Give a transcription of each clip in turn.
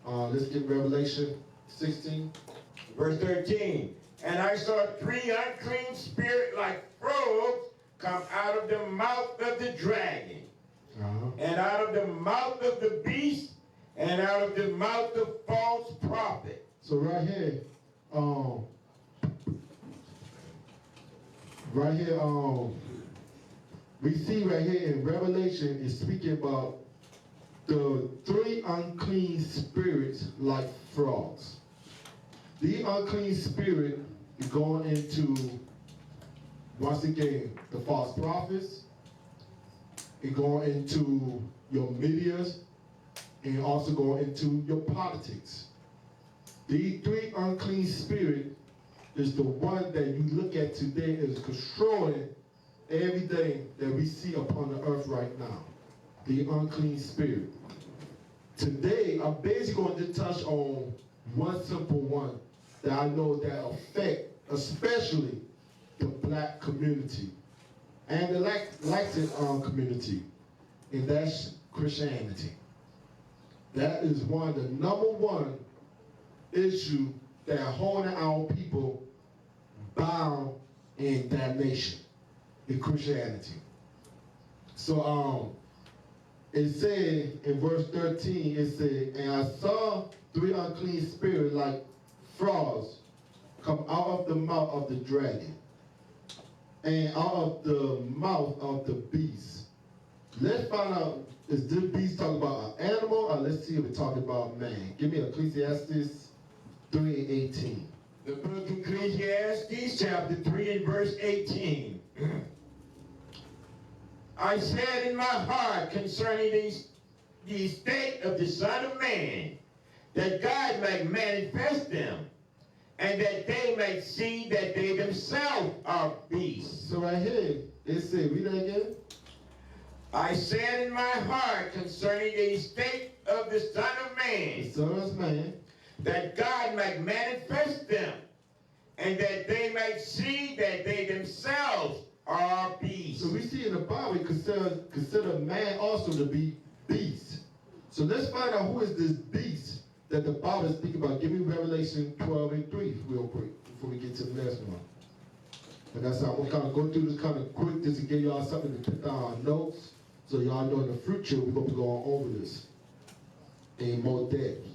Let's get Revelation 16. Verse 13. And I saw three unclean spirits like frogs come out of the mouth of the dragon, and out of the mouth of the beast, and out of the mouth of false prophet. So right here, we see right here in Revelation is speaking about the three unclean spirits like frogs. The unclean spirit is going into, once again, the false prophets. It's going into your medias, and also going into your politics. The three unclean spirit is the one that you look at today is controlling everything that we see upon the earth right now. The unclean spirit. Today, I'm basically going to touch on one simple one that I know that affect especially the black community and the Latin community, and that's Christianity. That is one of the number one issue that are holding our people bound in damnation in Christianity. So it said in verse 13, it said, and I saw three unclean spirits like frogs come out of the mouth of the dragon and out of the mouth of the beast. Let's find out, is this beast talking about an animal, or let's see if it's talking about man. Give me Ecclesiastes 3:18. The book of Ecclesiastes, chapter 3 and verse 18. I said in my heart concerning the state of the Son of Man, that God might manifest them, and that they might see that they themselves are beasts. So right here, it said, read that again. I said in my heart concerning the state of the Son of Man, the Son of Man, that God might manifest them, and that they might see that they themselves are beasts. So we see in the Bible, we consider man also to be beast. So let's find out who is this beast that the Bible is speaking about. Give me Revelation 12:3 real quick before we get to the next one. Like I said, I'm going to kind of go through this kind of quick just to give y'all something to put down on notes. So y'all know in the future we're going to be going over this in more depth.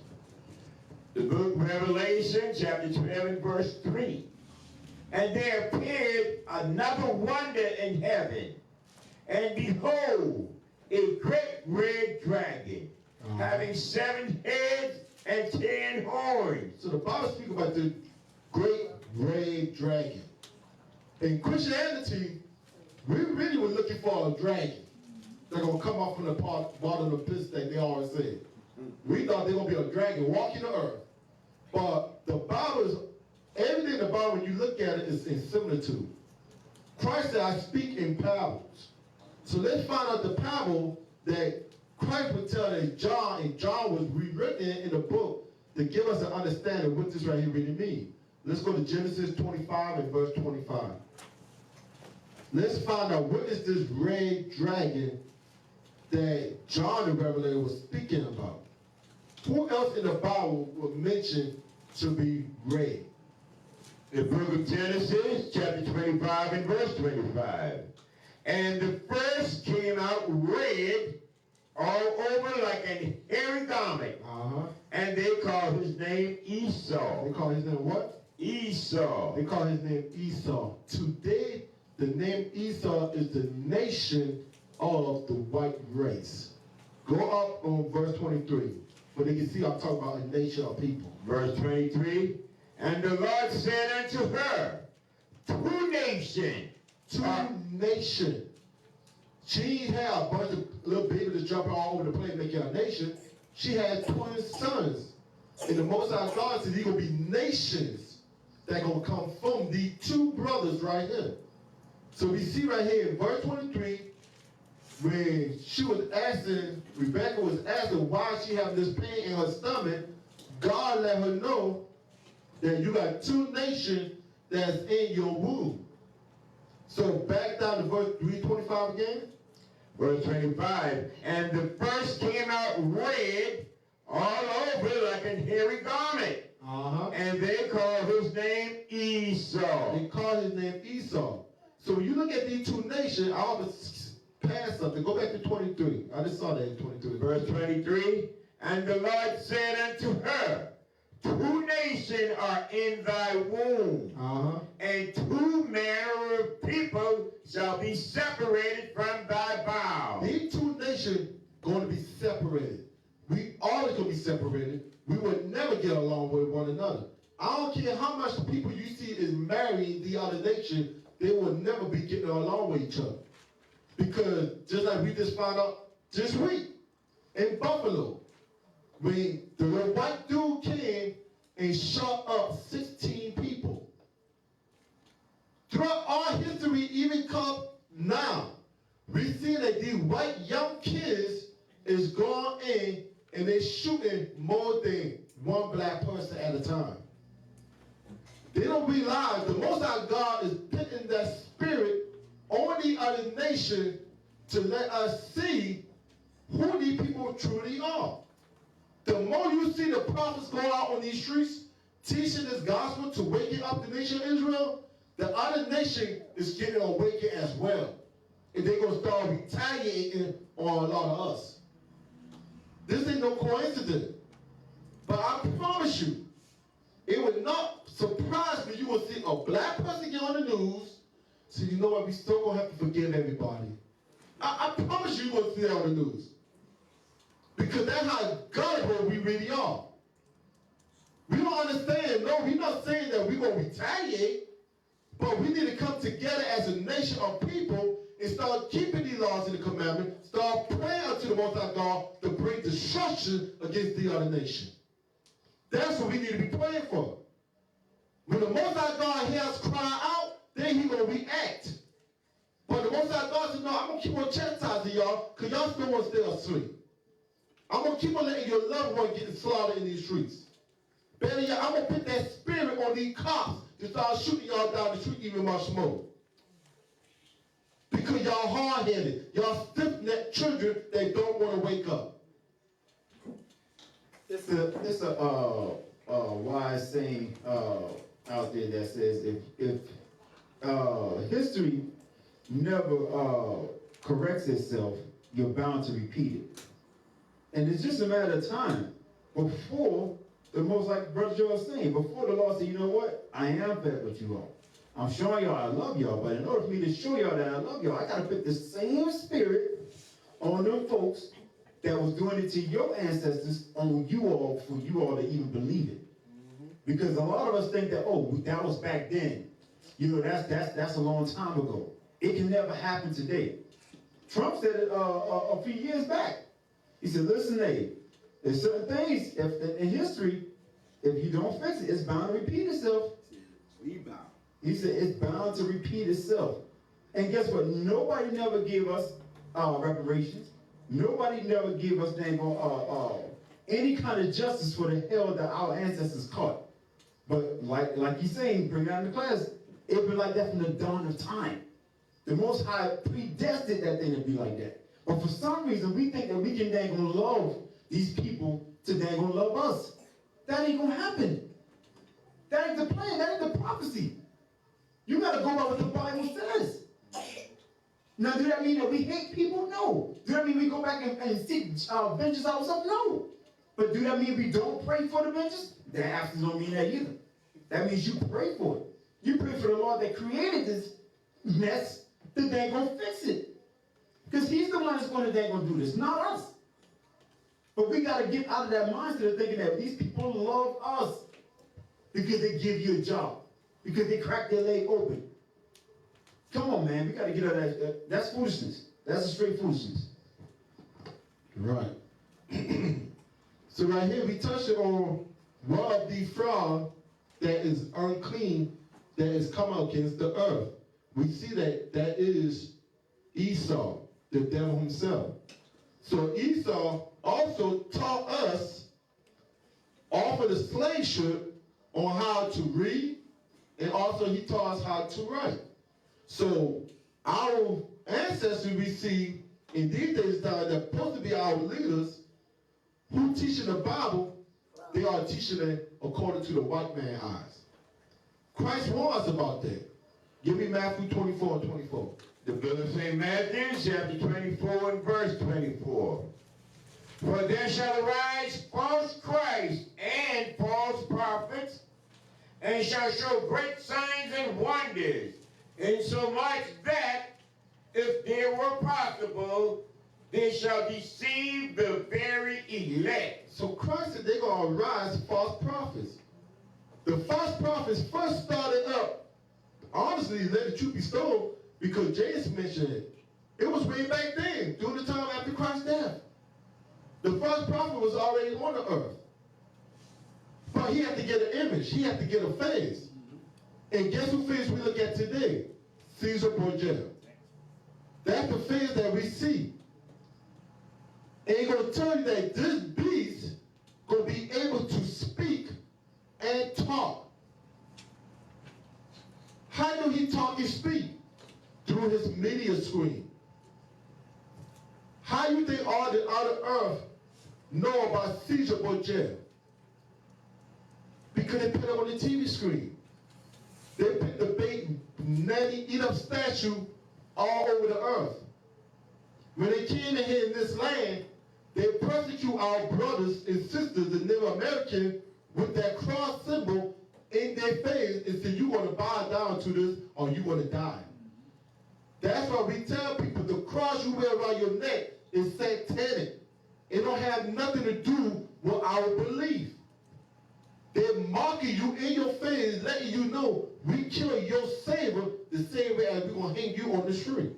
The book of Revelation, chapter 12 and verse 3. And there appeared another wonder in heaven, and behold, a great red dragon, having 7 heads and 10 horns. So the Bible speaks about the great red dragon. In Christianity, we really were looking for a dragon. They're going to come up from the bottom of the pit that they always said. We thought they were going to be a dragon walking the earth. But the Bible is, everything in the Bible, when you look at it, is in similitude. Christ said, I speak in parables. So let's find out the parable that Christ would tell that John, and John was rewritten in the book to give us an understanding of what this right here really means. Let's go to Genesis 25 and verse 25. Let's find out what is this red dragon that John the Revelator was speaking about. Who else in the Bible was mentioned to be red? The book of Genesis, chapter 25 and verse 25. And the first came out red all over like a hairy garment. And they called his name Esau. They call his name what? Esau. They call his name Esau. Today, the name Esau is the nation of the white race. Go up on verse 23. But they can see I'm talking about a nation of people. Verse 23. And the Lord said unto her, two nations. She had a bunch of little babies that jump all over the place making a nation. She had 20 sons. And the Most High God said, these going to be nations that going to come from the two brothers right here. So we see right here in verse 23, when she was asking, Rebecca was asking why she having this pain in her stomach, God let her know that you got two nations that's in your womb. So back down to verse 325 again. Verse 25. And the first came out red all over like a hairy garment. And they call his name Esau. They call his name Esau. So when you look at these two nations, I want to pass something. Go back to 23. I just saw that in 23. Verse 23. And the Lord said unto her, two nations are in thy womb, and two manner of people shall be separated from thy bowels. These two nations going to be separated. We always going to be separated. We would never get along with one another. I don't care how much people you see is marrying the other nation, they will never be getting along with each other. Because just like we just found out this week in Buffalo, when the little white dude came and shot up 16 people. Throughout our history, even come now, we see that these white young kids is going in and they're shooting more than one black person at a time. They don't realize the Most High God is putting that spirit on the other nation to let us see who these people truly are. The more you see the prophets go out on these streets teaching this gospel to waken up the nation of Israel, the other nation is getting awakened as well. And they're going to start retaliating on a lot of us. This ain't no coincidence. But I promise you, it would not surprise me. You will see a black person get on the news, so you know what, we still going to have to forgive everybody. I promise you, you're going to see that on the news. Because that's how gullible we really are. We don't understand. No, we're not saying that we're going to retaliate, but we need to come together as a nation of people and start keeping these laws and the commandments, start praying unto the Most High God to bring destruction against the other nation. That's what we need to be praying for. When the Most High God hears us cry out, then He's going to react. But the Most High God said, no, I'm going to keep on chastising y'all because y'all still want to stay asleep. I'm going to keep on letting your loved one get slaughtered in these streets. Better yet, I'm going to put that spirit on these cops to start shooting y'all down the street even much more. Because y'all hard-headed. Y'all stiff-necked children that don't want to wake up. It's a wise saying out there that says if history never corrects itself, you're bound to repeat it. And it's just a matter of time before the most, like Brother Joe was saying, before the Lord said, you know what? I am fed with you all. I'm showing y'all I love y'all, but in order for me to show y'all that I love y'all, I got to put the same spirit on them folks that was doing it to your ancestors on you all for you all to even believe it. Because a lot of us think that, oh, that was back then. You know, that's a long time ago. It can never happen today. Trump said it a few years back. He said, listen, hey, there's certain things in history, if you don't fix it, it's bound to repeat itself. We bound. He said it's bound to repeat itself. And guess what? Nobody never gave us reparations. Nobody never gave us any kind of justice for the hell that our ancestors caught. But like he's saying, bring it out in the class, it's been like that from the dawn of time. The Most High predestined that thing to be like that. But for some reason, we think that we can dang gonna love these people to dang gonna love us. That ain't gonna happen. That ain't the plan. That ain't the prophecy. You gotta go by what the Bible says. Now, do that mean that we hate people? No. Do that mean we go back and seek vengeance ourselves? No. But do that mean we don't pray for the vengeance? That absolutely don't mean that either. That means you pray for it. You pray for the Lord that created this mess, that they're gonna fix it. Because He's the one that's gonna do this, not us. But we gotta get out of that mindset of thinking that these people love us because they give you a job, because they crack their leg open. Come on, man, we gotta get out of that. That's foolishness. That's a straight foolishness. Right. So right here we touched on one of the fraud that is unclean, that is come out against the earth. We see that is Esau, the devil himself. So Esau also taught us off of the slave ship on how to read, and also he taught us how to write. So our ancestors we see in these days that are supposed to be our leaders, who teaching the Bible, they are teaching it according to the white man's eyes. Christ warns us about that. Give me Matthew 24 and 24. The book of St. Matthew, chapter 24 and verse 24. For there shall arise false Christs and false prophets, and shall show great signs and wonders, insomuch that, if there were possible, they shall deceive the very elect. So Christ said they're going to arise false prophets. The false prophets first started up, honestly, let the truth be told, because James mentioned it. It was way back then, during the time after Christ's death. The false prophet was already on the earth. But he had to get an image. He had to get a face. And guess who face we look at today? Caesar Borgia. That's the face that we see. And he's going to tell you that this beast going to be able to speak and talk. How do he talk and speak? Through his media screen. How you think all the other earth know about Caesar Borgia? Because they put it on the TV screen. They put the big nanny eat up statue all over the earth. When they came in here in this land, they persecute our brothers and sisters, the Native American, with that cross symbol in their face and say, you want to bow down to this or you want to die. That's why we tell people the cross you wear around your neck is satanic. It don't have nothing to do with our belief. They're mocking you in your face, letting you know we kill your Savior the same way as we're going to hang you on the tree.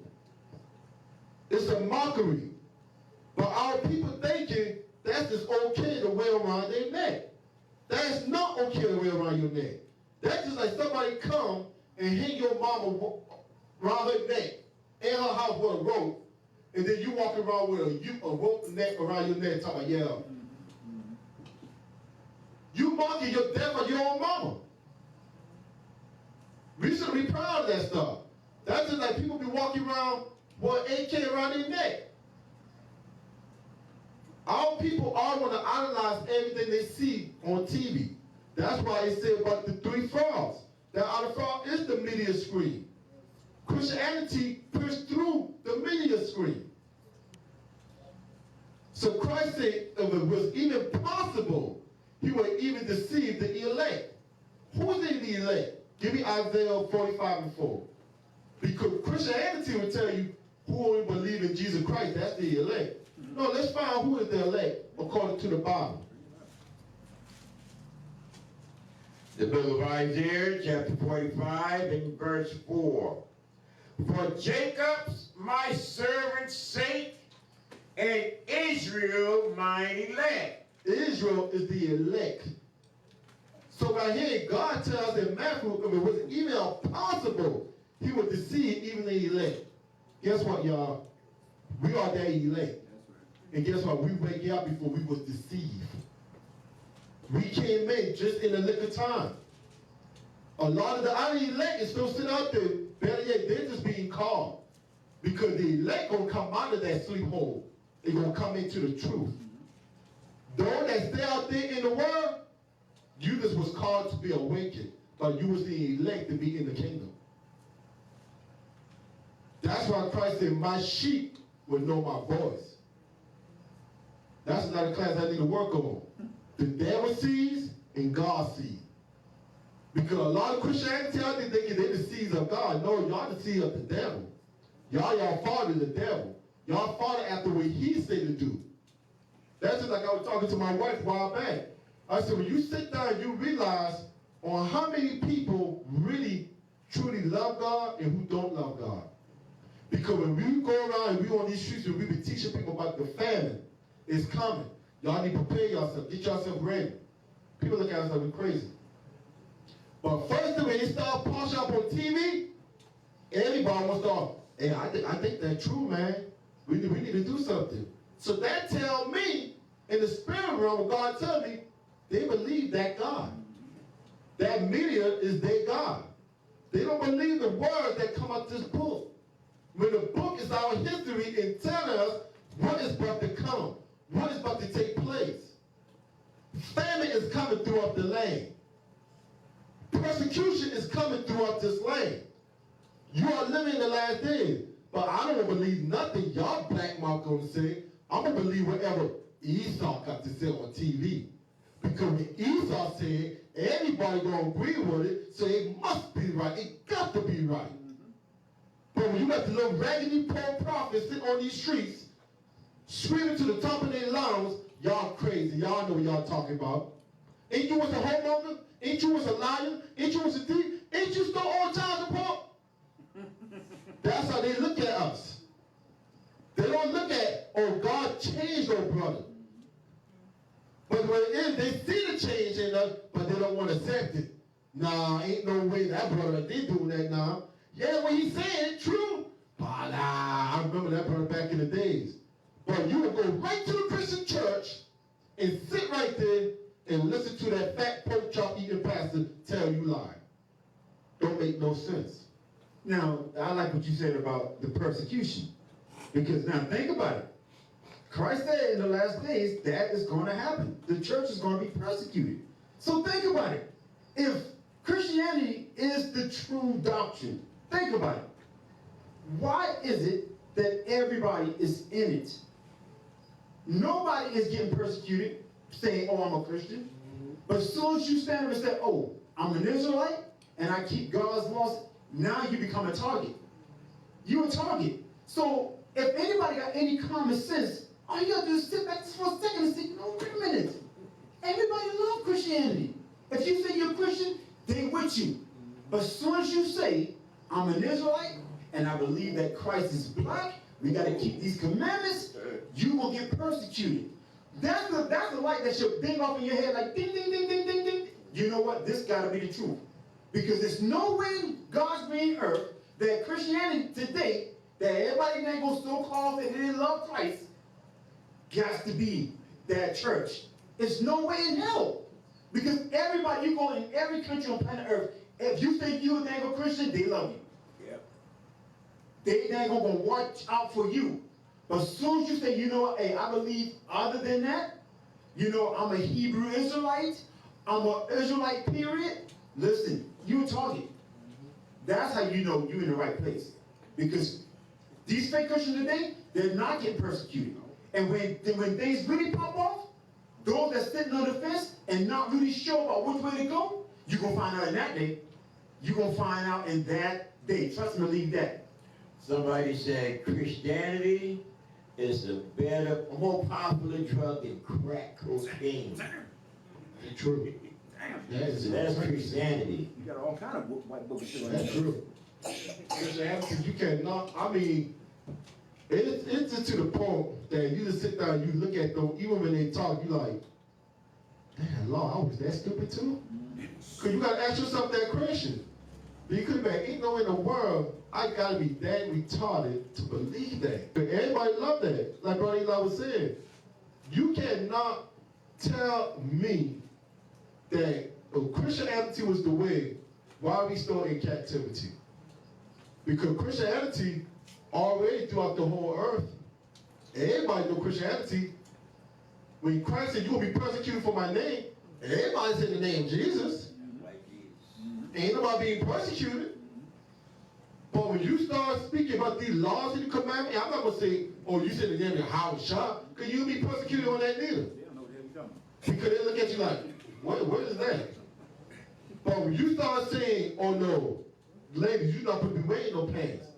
It's a mockery. But our people thinking that's just okay to wear around their neck. That's not okay to wear around your neck. That's just like somebody come and hang your mama around her neck in her house with a rope, and then you walk around with a rope neck around your neck talking about, yeah. You mocking your death of your own mama. We should be proud of that stuff. That's just like people be walking around with an AK around their neck. Our people all want to analyze everything they see on TV. That's why they say about the three frogs. That other frog is the media screen. Christianity pushed through the media screen. So Christ said if it was even possible, he would even deceive the elect. Who's in the elect? Give me Isaiah 45 and 4. Because Christianity will tell you who will believe in Jesus Christ, that's the elect. No, let's find out who is the elect according to the Bible. The book of Isaiah, chapter 45 and verse 4. For Jacob's my servant's sake, and Israel mine elect. Israel is the elect. So right here, God tells in Matthew, if it was even possible, he would deceive even the elect. Guess what, y'all? We are that elect. And guess what? We wake up before we was deceived. We came in just in the nick of time. A lot of the other elect is still sitting out there. Better yet, they're just being called. Because the elect going to come out of that sleep hole. They're going to come into the truth. Those that stay out there in the world, you just was called to be awakened. But you was the elect to be in the kingdom. That's why Christ said, my sheep will know my voice. That's another class I need to work on. The devil sees and God sees. Because a lot of Christianity out there thinking they're the seeds of God. No, y'all the seed of the devil. Y'all father the devil. Y'all father after what he said to do. That's just like I was talking to my wife a while back. I said, when you sit down, you realize on how many people really, truly love God and who don't love God. Because when we go around and we on these streets and we be teaching people about the famine, it's coming. Y'all need to prepare yourself. Get yourself ready. People look at us like we're crazy. But first thing, when they start pushing up on TV, everybody wants to, hey, I think that's true, man. We need to do something. So that tells me, in the spirit realm, God tells me, they believe that God. That media is their God. They don't believe the words that come out this book. When the book is our history and telling us what is about to come, what is about to take place. Famine is coming throughout the land. Persecution is coming throughout this land. You are living in the last days. But I don't believe nothing y'all black mouth gonna say. I'm gonna believe whatever Esau got to say on TV. Because when Esau said, everybody gonna agree with it, so it must be right. It got to be right. But when you got the little raggedy poor prophets sitting on these streets, screaming to the top of their lungs, y'all crazy. Y'all know what y'all talking about. Ain't you was a homeowner? Ain't you was a liar? Ain't you was a thief? Ain't you stole all child support? That's how they look at us. They don't look at, oh, God changed our brother. But when it is, they see the change in us, but they don't want to accept it. Nah, ain't no way that brother, they doing that now. Yeah, what he's saying, true. But I remember that brother back in the days. But you will go right to the Christian church and sit right there and listen to that fat pork chop eating pastor tell you lie. Don't make no sense. Now, I like what you said about the persecution. Because now think about it. Christ said in the last days that is going to happen. The church is going to be persecuted. So think about it. If Christianity is the true doctrine, think about it. Why is it that everybody is in it? Nobody is getting persecuted saying, oh, I'm a Christian. But as soon as you stand up and say, oh, I'm an Israelite and I keep God's laws, now you become a target. You're a target. So if anybody got any common sense, all you got to do is sit back just for a second and say, no, wait a minute. Everybody loves Christianity. If you say you're a Christian, they with you. But as soon as you say, I'm an Israelite, and I believe that Christ is black, we got to keep these commandments, you will get persecuted. That's the light that should ding off in your head like ding, ding, ding, ding, ding, ding. You know what? This got to be the truth. Because there's no way in God's green earth that Christianity today, that everybody that goes so called that they love Christ, got to be that church. It's no way in hell. Because everybody, you go in every country on planet earth, if you think you're a dang old Christian, they love you. Yep. They ain't gonna watch out for you. But as soon as you say, you know what, hey, I believe other than that, you know, I'm a Hebrew Israelite, I'm an Israelite period, listen, you're a target. That's how you know you're in the right place. Because these fake Christians today, they're not getting persecuted. And when things really pop off, those that sitting on the fence and not really sure about which way to go, you're going to find out in that day. You're going to find out in that day. Trust me, believe that. Somebody said Christianity is a better, more popular drug than crack cocaine. True. That's Christianity. You got all kind of white books. That's true. Christianity, you cannot, I mean, it's just to the point that you just sit down and you look at them, even when they talk, you like, damn, Lord, I was that stupid too? Because you got to ask yourself that question. You could be, ain't no in the world, I got to be that retarded to believe that. But everybody love that. Like Brother Eli was saying, you cannot tell me that if Christianity was the way, why are we still in captivity? Because Christianity already throughout the whole earth, everybody know Christianity. When Christ said, you will be persecuted for my name, everybody's in the name of Jesus. Ain't nobody being persecuted. But when you start speaking about these laws and the commandments, I'm not going to say, oh, you said the name of Howard Shaw, because you'll be persecuted on that neither. Because they look at you like, what is that? But when you start saying, oh no, ladies, you're not supposed to be wearing no pants.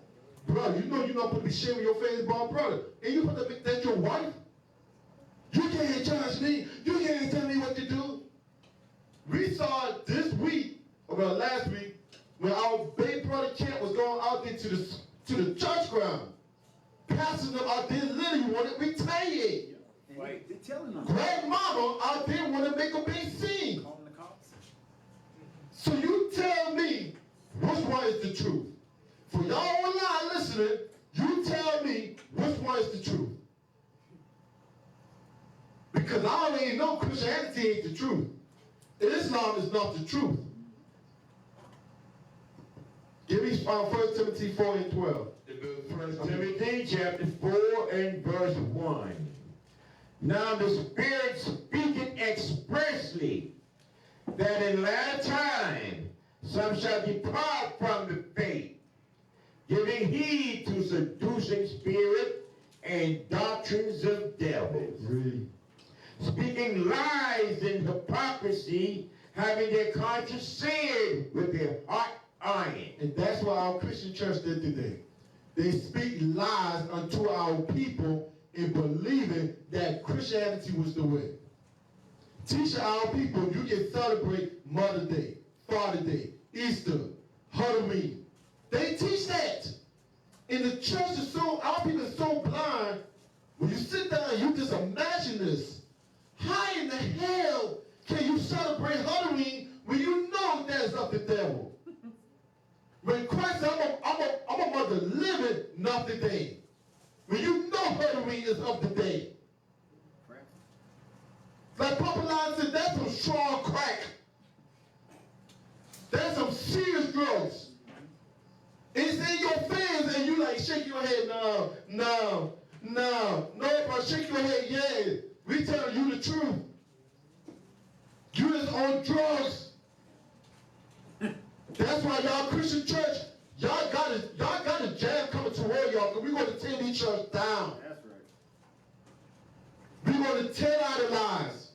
Brother, you know you're not supposed to be shaving your face, brother. And you supposed to make that your wife? You can't judge me. You can't tell me what to do. We saw this week, or last week, when our baby brother Kent was going out there to the church ground. Pastors them out there literally want to retaliate. Right. They're telling them. Grandmama out there want to make a big scene. Calling the cops. So you tell me which one is the truth. For y'all online listening, you tell me which one is the truth. Because I already know Christianity ain't the truth. Islam is not the truth. Give me 1 Timothy 4 and 12. 1 Timothy chapter 4 and verse 1. Now the Spirit speaketh expressly that in latter time some shall depart from the faith, giving heed to seducing spirit and doctrines of devils, speaking lies and hypocrisy, having their conscience seared with their hot iron. And that's what our Christian church did today. They speak lies unto our people in believing that Christianity was the way. Teaching our people you can celebrate Mother Day, Father Day, Easter, Halloween. They teach that. And the church is so, our people are so blind. When you sit down and you just imagine this, how in the hell can you celebrate Halloween when you know that is of the devil? When Christ said, I'm a mother living, not the day. When you know Halloween is of the day. Like Papa Lion said, that's some strong crack. That's some serious drugs. It's in your fans and you like shake your head, no, but shake your head, yeah. We telling you the truth. You is on drugs. That's why y'all Christian church, y'all got a jam coming toward y'all, because we're going to tear these church down. That's right. We're going to tear down the lies.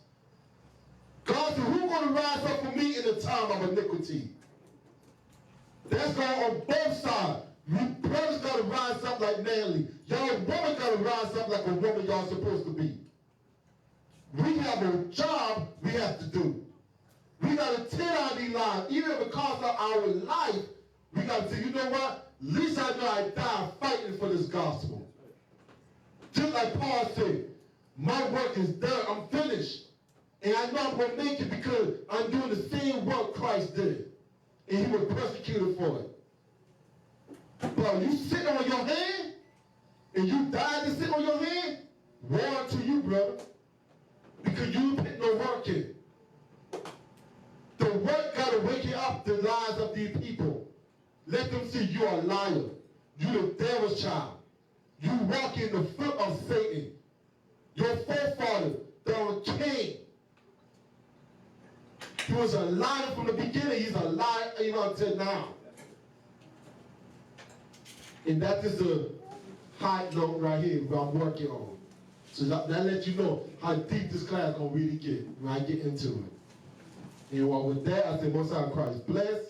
God said, who's going to rise up for me in the time of iniquity? That's going on both sides. You brothers got to rise up like manly. Y'all women got to rise up like a woman y'all supposed to be. We have a job we have to do. We got to tear down these lies. Even if it costs us our life, we got to say, you know what? At least I know I died fighting for this gospel. Just like Paul said, my work is done. I'm finished. And I know I'm going to make it because I'm doing the same work Christ did. And he was persecuted for it. But you sit on your hand, and you died to sit on your hand, woe to you, brother. Because you put no work in. The work got to wake up the lies of these people. Let them see you are a liar. You the devil's child. You walk in the foot of Satan. Your forefather, the king, he was a liar from the beginning. He's a liar even until now. And that is the high note right here that I'm working on. So that lets you know how deep this class is going to really get when I get into it. And with that, I say, most of Christ bless.